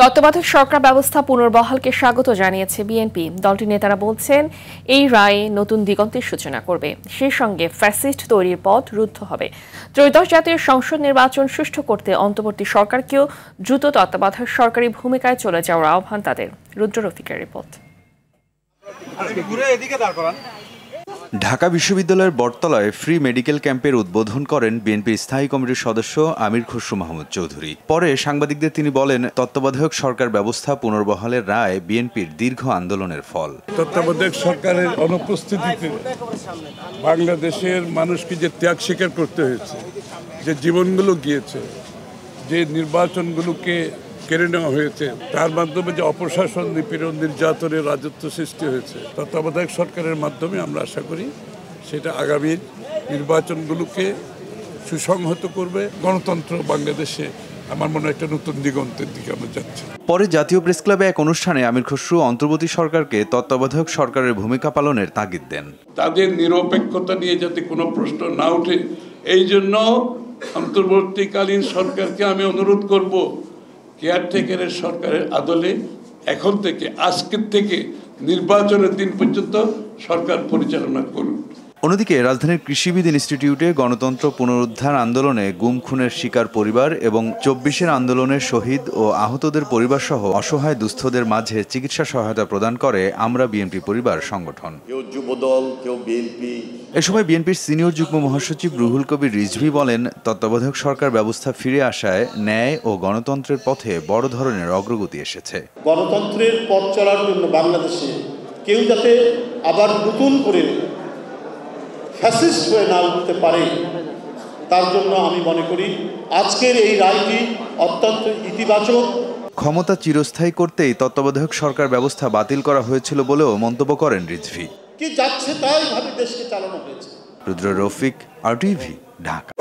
তত্ত্বাবধায়ক সরকার ব্যবস্থা পুনর্বহালকে স্বাগত জানিয়েছে বিএনপি। দলটির নেতারা বলছেন, এই রায়ে নতুন দিগন্তের সূচনা করবে, সেই সঙ্গে ফ্যাসিস্ট তৈরির পথ রুদ্ধ হবে। ত্রয়োদশ জাতীয় সংসদ নির্বাচন সুষ্ঠু করতে অন্তর্বর্তী সরকারকেও দ্রুত তত্ত্বাবধায়ক সরকারি ভূমিকায় চলে যাওয়ার আহ্বান তাদের। রুদ্র রফিকের রিপোর্ট। ঢাকা বিশ্ববিদ্যালয়ের বটতলায় ফ্রি মেডিকেল ক্যাম্পের উদ্বোধন করেন বিএনপির স্থায়ী কমিটির সদস্য আমির খসরু মাহমুদ চৌধুরী। পরে সাংবাদিকদের তিনি বলেন, তত্ত্বাবধায়ক সরকার ব্যবস্থা পুনর্বহালের রায় বিএনপির দীর্ঘ আন্দোলনের ফল। তত্ত্বাবধায়ক সরকারের অনুপস্থিতিতে বাংলাদেশের মানুষকে যে ত্যাগ স্বীকার করতে হয়েছে, যে জীবনগুলো গিয়েছে, যে নির্বাচনগুলোকে কেড়ে নেওয়া হয়েছে, তার মাধ্যমে যে অপশাসন, নিপীড়ন, নির্যাতনের রাজত্ব সৃষ্টি হয়েছে, তত্ত্বাবধায়ক সরকারের মাধ্যমে আমরা আশা করি সেটা আগামী নির্বাচনগুলোকে সুসংহত করবে। গণতন্ত্র বাংলাদেশে আমার মনে হয় একটা নতুন দিগন্তের দিকে আমরা যাচ্ছি। পরে জাতীয় প্রেস ক্লাবে এক অনুষ্ঠানে আমির খসরু অন্তর্বর্তী সরকারকে তত্ত্বাবধায়ক সরকারের ভূমিকা পালনের তাগিদ দেন। তাদের নিরপেক্ষতা নিয়ে যাতে কোনো প্রশ্ন না ওঠে, এই জন্য অন্তর্বর্তীকালীন সরকারকে আমি অনুরোধ করব, কেয়ারটেকারের সরকারের আদলে এখন থেকে, আজকের থেকে নির্বাচনের দিন পর্যন্ত সরকার পরিচালনা করুন। অন্যদিকে রাজধানীর কৃষিবিদ ইনস্টিটিউটে গণতন্ত্র পুনরুদ্ধার আন্দোলনে গুম খুনের শিকার পরিবার এবং ২৪-এর আন্দোলনের শহীদ ও আহতদের পরিবার সহ অসহায় দুস্থদের মাঝে চিকিৎসা সহায়তা প্রদান করে আমরা বিএনপি পরিবার সংগঠন। কেউ যুবদল, কেউ বিএনপি। এ সময় বিএনপির সিনিয়র যুগ্ম মহাসচিব রুহুল কবির রিজভী বলেন, তত্ত্বাবধায়ক সরকার ব্যবস্থা ফিরে আসায় ন্যায় ও গণতন্ত্রের পথে বড় ধরনের অগ্রগতি এসেছে। গণতন্ত্রের পথ চলার জন্য বাংলাদেশে কেউ যাতে আবার নতুন করে ফ্যাসিস্ট হয়ে না উঠতে পারে, তার জন্য আমি মনে করি আজকের এই রায়টি অত্যন্ত ইতিবাচক। ক্ষমতা চিরস্থায়ী করতেই তত্ত্বাবধায়ক সরকার ব্যবস্থা বাতিল করা হয়েছিল বলেও মন্তব্য করেন রিজভী। কি যাচ্ছে তাই ভাবে দেশকে চালানো হয়েছে। রুদ্র রফিক, RTV, ঢাকা।